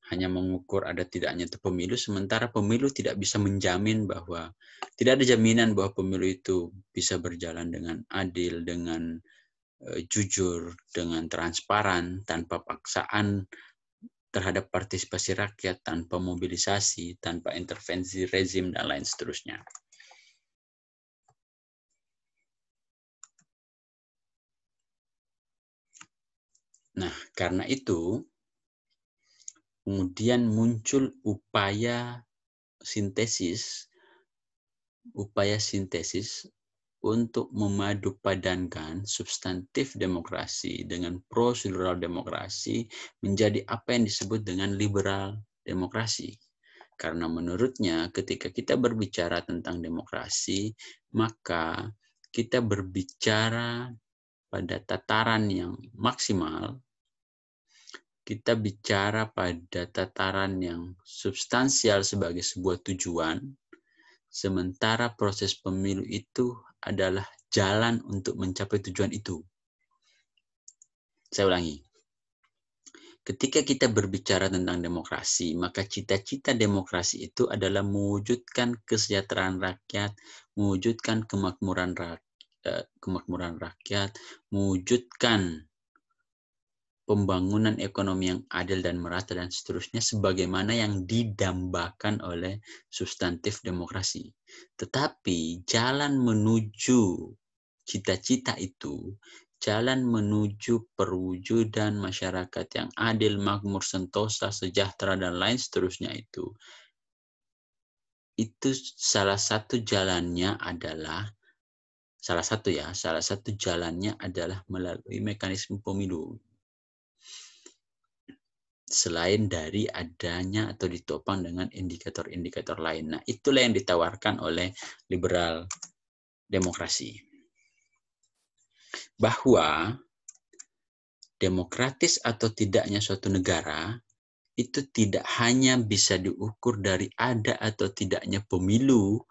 hanya mengukur ada tidaknya itu pemilu, sementara pemilu tidak bisa menjamin bahwa, tidak ada jaminan bahwa pemilu itu bisa berjalan dengan adil, dengan jujur, dengan transparan, tanpa paksaan terhadap partisipasi rakyat, tanpa mobilisasi, tanpa intervensi rezim, dan lain seterusnya. Nah, karena itu, kemudian muncul upaya sintesis untuk memadupadankan substantif demokrasi dengan prosedural demokrasi menjadi apa yang disebut dengan liberal demokrasi. Karena menurutnya ketika kita berbicara tentang demokrasi, maka kita berbicara pada tataran yang maksimal, kita bicara pada tataran yang substansial sebagai sebuah tujuan, sementara proses pemilu itu adalah jalan untuk mencapai tujuan itu. Saya ulangi. Ketika kita berbicara tentang demokrasi, maka cita-cita demokrasi itu adalah mewujudkan kesejahteraan rakyat, mewujudkan kemakmuran rakyat, mewujudkan pembangunan ekonomi yang adil dan merata dan seterusnya sebagaimana yang didambakan oleh substantif demokrasi. Tetapi jalan menuju cita-cita itu jalan menuju perwujudan masyarakat yang adil, makmur, sentosa, sejahtera, dan lain seterusnya itu salah satu jalannya adalah salah satu jalannya adalah melalui mekanisme pemilu. Selain dari adanya atau ditopang dengan indikator-indikator lain. Nah, itulah yang ditawarkan oleh liberal demokrasi. Bahwa demokratis atau tidaknya suatu negara itu tidak hanya bisa diukur dari ada atau tidaknya pemilu,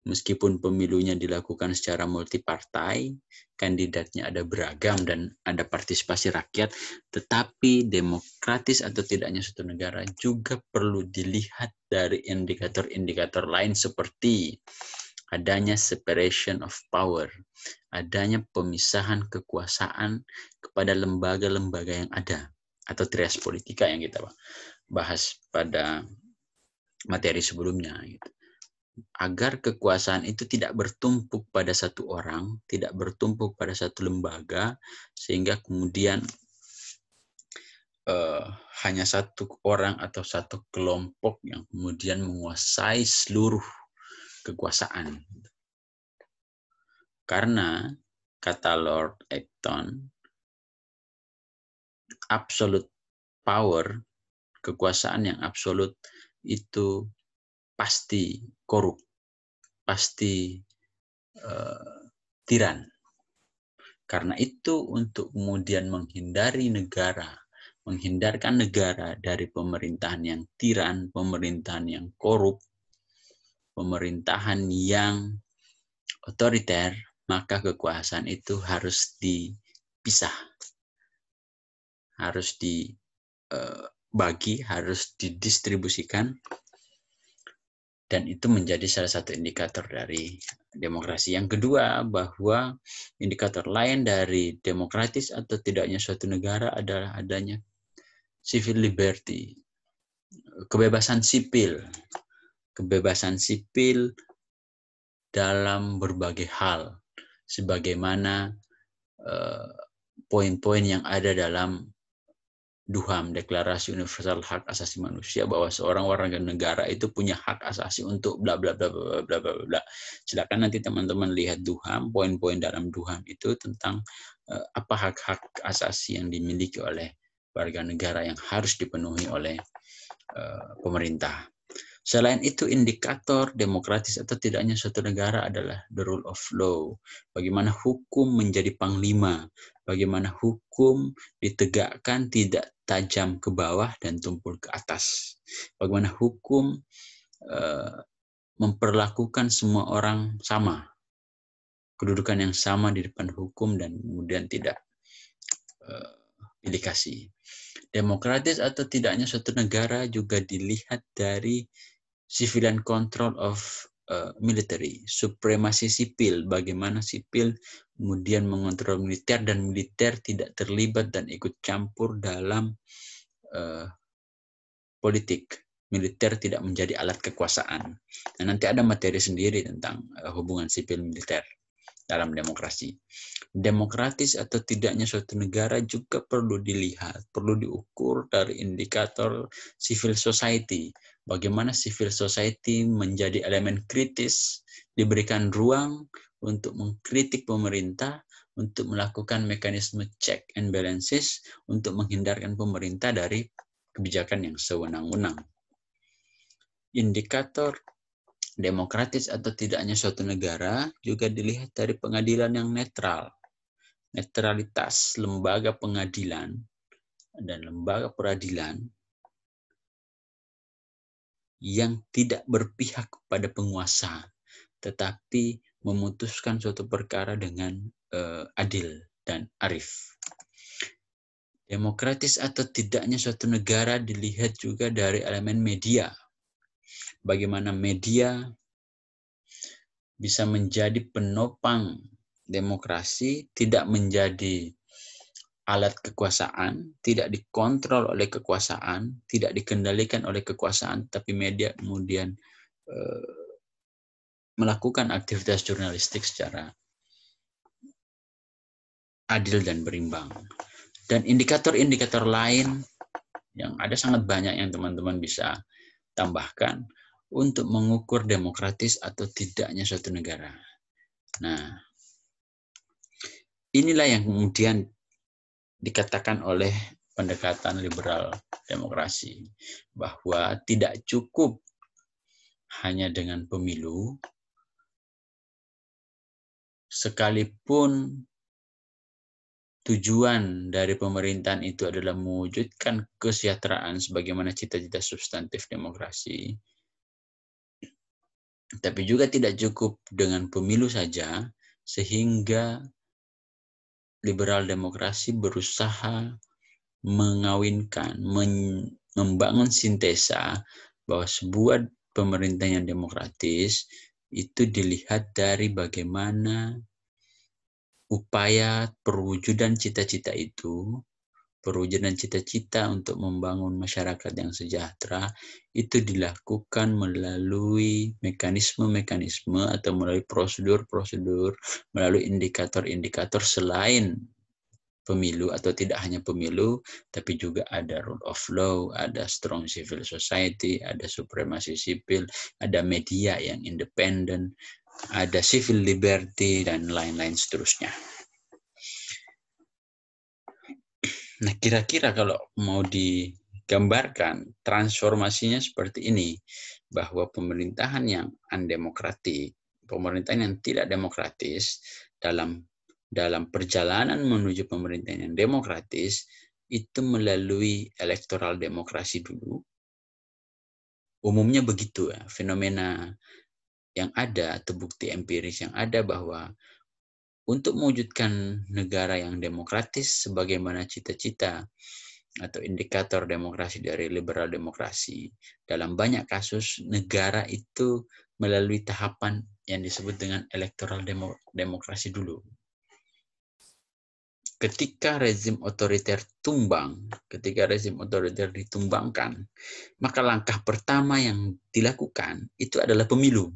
meskipun pemilunya dilakukan secara multipartai, kandidatnya ada beragam dan ada partisipasi rakyat, tetapi demokratis atau tidaknya suatu negara juga perlu dilihat dari indikator-indikator lain seperti adanya separation of power, adanya pemisahan kekuasaan kepada lembaga-lembaga yang ada, atau trias politika yang kita bahas pada materi sebelumnya. Agar kekuasaan itu tidak bertumpuk pada satu orang, tidak bertumpuk pada satu lembaga, sehingga kemudian hanya satu orang atau satu kelompok yang kemudian menguasai seluruh kekuasaan. Karena, kata Lord Acton, absolute power, kekuasaan yang absolut itu pasti korup, pasti tiran. Karena itu untuk kemudian menghindarkan negara dari pemerintahan yang tiran, pemerintahan yang korup, pemerintahan yang otoriter, maka kekuasaan itu harus dipisah, harus dibagi, harus didistribusikan. Dan itu menjadi salah satu indikator dari demokrasi. Yang kedua, bahwa indikator lain dari demokratis atau tidaknya suatu negara adalah adanya civil liberty, kebebasan sipil. Kebebasan sipil dalam berbagai hal, sebagaimana poin-poin yang ada dalam DUHAM, Deklarasi Universal Hak Asasi Manusia, bahwa seorang warga negara itu punya hak asasi untuk bla bla bla bla bla bla bla. Silakan nanti teman-teman lihat DUHAM, poin-poin dalam DUHAM itu tentang apa hak-hak asasi yang dimiliki oleh warga negara yang harus dipenuhi oleh pemerintah. Selain itu, indikator demokratis atau tidaknya suatu negara adalah the rule of law. Bagaimana hukum menjadi panglima, bagaimana hukum ditegakkan tidak tajam ke bawah dan tumpul ke atas. Bagaimana hukum memperlakukan semua orang sama, kedudukan yang sama di depan hukum dan kemudian tidak pilih kasih. Demokratis atau tidaknya suatu negara juga dilihat dari civilian control of military, supremasi sipil, bagaimana sipil kemudian mengontrol militer dan militer tidak terlibat dan ikut campur dalam politik. Militer tidak menjadi alat kekuasaan. Nah, nanti ada materi sendiri tentang hubungan sipil militer dalam demokrasi. Demokratis atau tidaknya suatu negara juga perlu dilihat, perlu diukur dari indikator civil society. Bagaimana civil society menjadi elemen kritis, diberikan ruang untuk mengkritik pemerintah, untuk melakukan mekanisme check and balances, untuk menghindarkan pemerintah dari kebijakan yang sewenang-wenang. Indikator demokratis atau tidaknya suatu negara juga dilihat dari pengadilan yang netral. Netralitas lembaga pengadilan dan lembaga peradilan yang tidak berpihak kepada penguasa, tetapi memutuskan suatu perkara dengan adil dan arif. Demokratis atau tidaknya suatu negara dilihat juga dari elemen media. Bagaimana media bisa menjadi penopang demokrasi, tidak menjadi alat kekuasaan, tidak dikontrol oleh kekuasaan, tidak dikendalikan oleh kekuasaan, tapi media kemudian melakukan aktivitas jurnalistik secara adil dan berimbang. Dan indikator-indikator lain yang ada sangat banyak yang teman-teman bisa tambahkan untuk mengukur demokratis atau tidaknya suatu negara. Nah, inilah yang kemudian dikatakan oleh pendekatan liberal demokrasi, bahwa tidak cukup hanya dengan pemilu, sekalipun tujuan dari pemerintahan itu adalah mewujudkan kesejahteraan sebagaimana cita-cita substantif demokrasi, tapi juga tidak cukup dengan pemilu saja, sehingga liberal demokrasi berusaha mengawinkan, membangun sintesa bahwa sebuah pemerintahan yang demokratis itu dilihat dari bagaimana upaya perwujudan cita-cita itu, perwujudan cita-cita untuk membangun masyarakat yang sejahtera itu dilakukan melalui mekanisme-mekanisme atau melalui prosedur-prosedur, melalui indikator-indikator selain pemilu, atau tidak hanya pemilu, tapi juga ada rule of law, ada strong civil society, ada supremasi sipil, ada media yang independen, ada civil liberty, dan lain-lain seterusnya. Nah, kira-kira kalau mau digambarkan transformasinya seperti ini, bahwa pemerintahan yang undemokratik, pemerintahan yang tidak demokratis dalam perjalanan menuju pemerintahan yang demokratis itu melalui elektoral demokrasi dulu. Umumnya begitu ya, fenomena yang ada atau bukti empiris yang ada bahwa untuk mewujudkan negara yang demokratis sebagaimana cita-cita atau indikator demokrasi dari liberal demokrasi, dalam banyak kasus negara itu melalui tahapan yang disebut dengan elektoral demokrasi dulu. Ketika rezim otoriter tumbang, ketika rezim otoriter ditumbangkan, maka langkah pertama yang dilakukan itu adalah pemilu.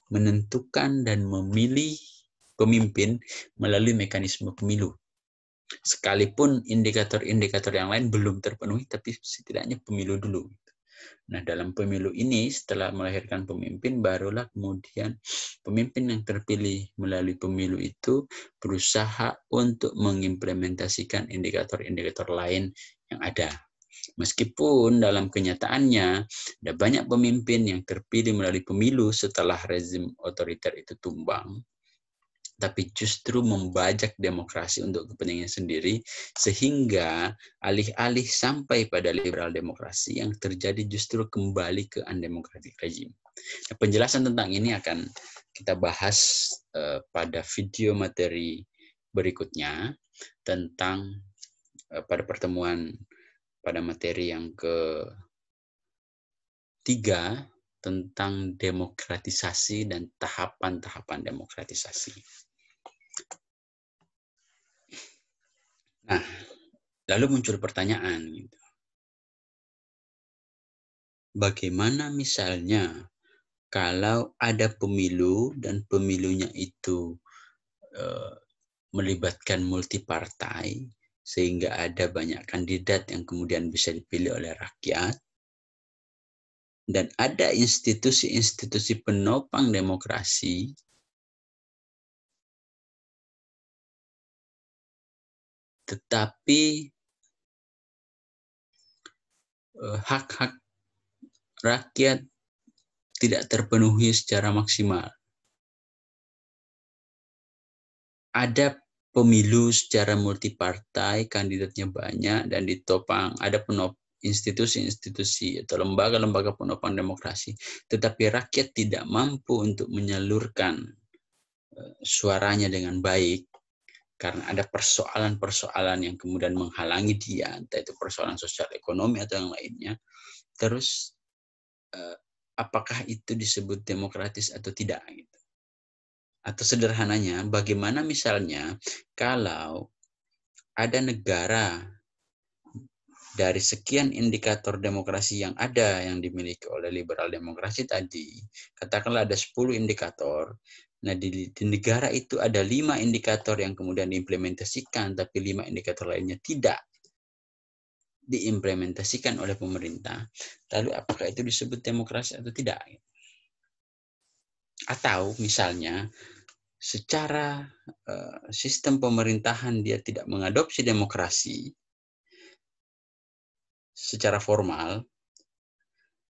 Menentukan dan memilih pemimpin melalui mekanisme pemilu. Sekalipun indikator-indikator yang lain belum terpenuhi, tapi setidaknya pemilu dulu. Nah, dalam pemilu ini setelah melahirkan pemimpin, barulah kemudian pemimpin yang terpilih melalui pemilu itu berusaha untuk mengimplementasikan indikator-indikator lain yang ada. Meskipun dalam kenyataannya ada banyak pemimpin yang terpilih melalui pemilu setelah rezim otoriter itu tumbang, tapi justru membajak demokrasi untuk kepentingan sendiri, sehingga alih-alih sampai pada liberal demokrasi, yang terjadi justru kembali ke undemocratic regime. Nah, penjelasan tentang ini akan kita bahas pada video materi berikutnya, tentang pada pertemuan pada materi yang ketiga, tentang demokratisasi dan tahapan-tahapan demokratisasi. Nah, lalu muncul pertanyaan, bagaimana misalnya kalau ada pemilu dan pemilunya itu melibatkan multipartai, sehingga ada banyak kandidat yang kemudian bisa dipilih oleh rakyat, dan ada institusi-institusi penopang demokrasi, tetapi hak-hak rakyat tidak terpenuhi secara maksimal. Ada pemilu secara multipartai, kandidatnya banyak, dan ditopang, ada institusi-institusi atau lembaga-lembaga penopang demokrasi, tetapi rakyat tidak mampu untuk menyalurkan suaranya dengan baik, karena ada persoalan-persoalan yang kemudian menghalangi dia, entah itu persoalan sosial ekonomi atau yang lainnya. Terus apakah itu disebut demokratis atau tidak? Atau sederhananya, bagaimana misalnya kalau ada negara dari sekian indikator demokrasi yang ada yang dimiliki oleh liberal demokrasi tadi, katakanlah ada 10 indikator. Nah, di negara itu ada 5 indikator yang kemudian diimplementasikan, tapi 5 indikator lainnya tidak diimplementasikan oleh pemerintah. Lalu apakah itu disebut demokrasi atau tidak? Atau misalnya secara sistem pemerintahan dia tidak mengadopsi demokrasi secara formal,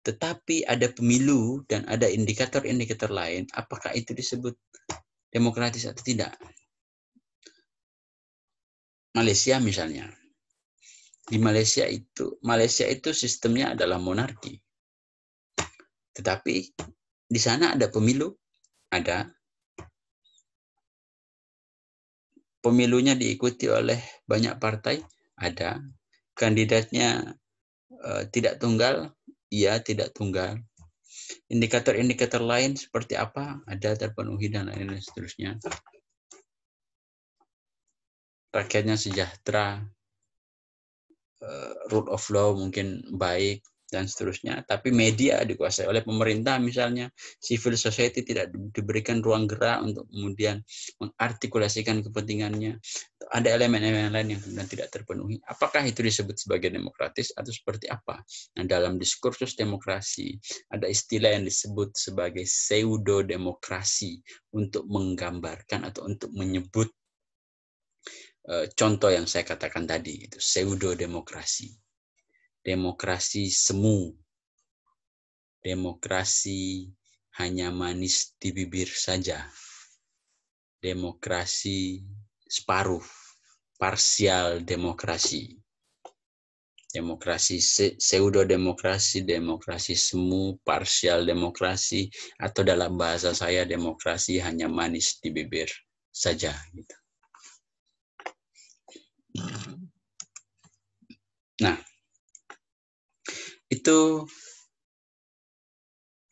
tetapi ada pemilu dan ada indikator-indikator lain, apakah itu disebut demokratis atau tidak? Malaysia misalnya. Di Malaysia itu sistemnya adalah monarki. Tetapi di sana ada pemilu, ada pemilunya diikuti oleh banyak partai, ada kandidatnya tidak tunggal, iya tidak tunggal. Indikator-indikator lain seperti apa? Ada terpenuhi dan lain-lain seterusnya. Rakyatnya sejahtera, rule of law mungkin baik, dan seterusnya. Tapi media dikuasai oleh pemerintah misalnya, civil society tidak diberikan ruang gerak untuk kemudian mengartikulasikan kepentingannya. Ada elemen-elemen lain yang kemudian tidak terpenuhi. Apakah itu disebut sebagai demokratis atau seperti apa? Nah, dalam diskursus demokrasi ada istilah yang disebut sebagai pseudo-demokrasi untuk menggambarkan atau untuk menyebut contoh yang saya katakan tadi, itu pseudo-demokrasi. Demokrasi semu. Demokrasi hanya manis di bibir saja. Demokrasi separuh, parsial demokrasi. Demokrasi pseudo-demokrasi, demokrasi semu, parsial demokrasi, atau dalam bahasa saya demokrasi hanya manis di bibir saja. Gitu. Nah, itu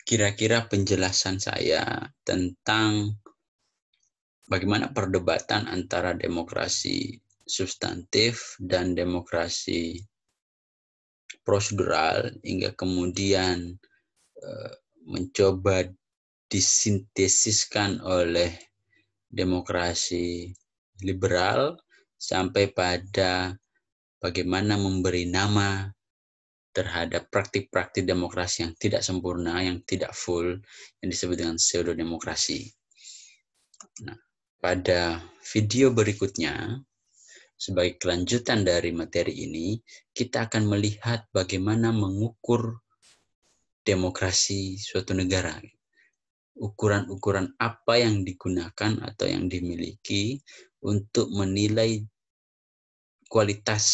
kira-kira penjelasan saya tentang bagaimana perdebatan antara demokrasi substantif dan demokrasi prosedural hingga kemudian mencoba disintesiskan oleh demokrasi liberal sampai pada bagaimana memberi nama terhadap praktik-praktik demokrasi yang tidak sempurna, yang tidak full, yang disebut dengan pseudo-demokrasi. Nah, pada video berikutnya, sebagai kelanjutan dari materi ini, kita akan melihat bagaimana mengukur demokrasi suatu negara. Ukuran-ukuran apa yang digunakan atau yang dimiliki untuk menilai kualitas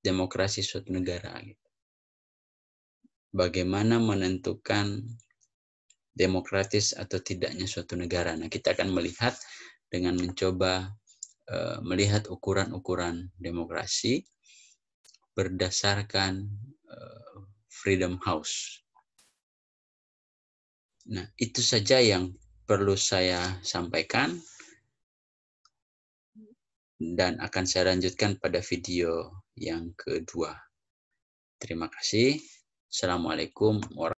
demokrasi suatu negara. Bagaimana menentukan demokratis atau tidaknya suatu negara. Nah, kita akan melihat dengan mencoba melihat ukuran-ukuran demokrasi berdasarkan Freedom House. Nah, itu saja yang perlu saya sampaikan dan akan saya lanjutkan pada video yang kedua. Terima kasih. Assalamualaikum warahmatullahi wabarakatuh.